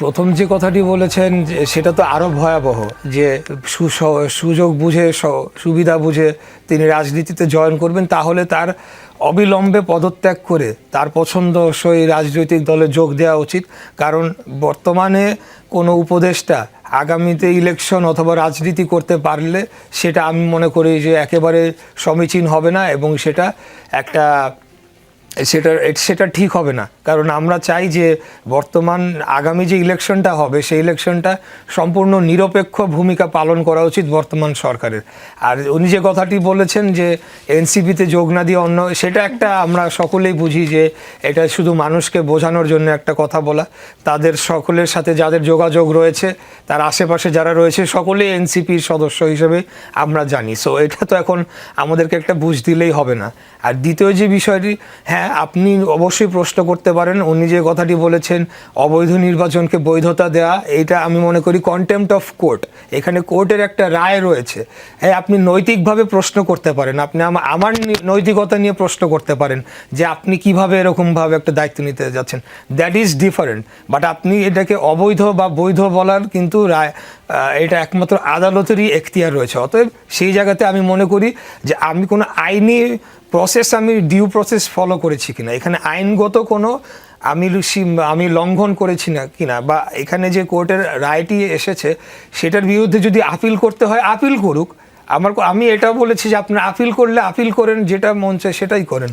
প্রথম যে কথাটি বলেছেন যে সেটা তো আরও ভয়াবহ, যে সুযোগ বুঝে সুবিধা বুঝে তিনি রাজনীতিতে জয়েন করবেন, তাহলে তার অবিলম্বে পদত্যাগ করে তার পছন্দসই রাজনৈতিক দলে যোগ দেওয়া উচিত। কারণ বর্তমানে কোনো উপদেষ্টা আগামীতে ইলেকশন অথবা রাজনীতি করতে পারলে সেটা আমি মনে করি যে একেবারে সমীচীন হবে না, এবং সেটা ঠিক হবে না। কারণ আমরা চাই যে বর্তমান আগামী যে ইলেকশনটা হবে সেই ইলেকশনটা সম্পূর্ণ নিরপেক্ষ ভূমিকা পালন করা উচিত বর্তমান সরকারের। আর উনি যে কথাটি বলেছেন যে এনসিপিতে যোগ না দিয়ে অন্য, সেটা একটা আমরা সকলেই বুঝি যে এটা শুধু মানুষকে বোঝানোর জন্য একটা কথা বলা। তাদের সকলের সাথে যাদের যোগাযোগ রয়েছে, তার আশেপাশে যারা রয়েছে সকলেই এনসিপির সদস্য হিসেবে আমরা জানি। সো এটা তো এখন আমাদেরকে একটা বুঝ দিলেই হবে না। আর দ্বিতীয় যে বিষয়টি, হ্যাঁ আপনি অবশ্যই প্রশ্ন করতে পারেন, উনি যে কথাটি বলেছেন অবৈধ নির্বাচনকে বৈধতা দেওয়া, এটা আমি মনে করি কন্টেম্পট অফ কোর্ট। এখানে কোর্টের একটা রায় রয়েছে। হ্যাঁ, আপনি নৈতিকভাবে প্রশ্ন করতে পারেন, আপনি আমার নৈতিকতা নিয়ে প্রশ্ন করতে পারেন যে আপনি কিভাবে এরকমভাবে একটা দায়িত্ব নিতে যাচ্ছেন, দ্যাট ইজ ডিফারেন্ট। বাট আপনি এটাকে অবৈধ বা বৈধ বলার কিন্তু রায়, এটা একমাত্র আদালতেরই এখতিয়ার রয়েছে। অতএব সেই জায়গাতে আমি মনে করি যে আমি কোনো আইনি প্রসেস, আমি ডিউ প্রসেস ফলো করেছি কিনা, এখানে আইনগত কোনো আমি লঙ্ঘন করেছি না কিনা, বা এখানে যে কোর্টের রায়টি এসেছে সেটার বিরুদ্ধে যদি আপিল করতে হয় আপিল করুক। আমি এটা বলেছি যে আপনি আপিল করলে আপিল করেন, যেটা মন চায় সেটাই করেন।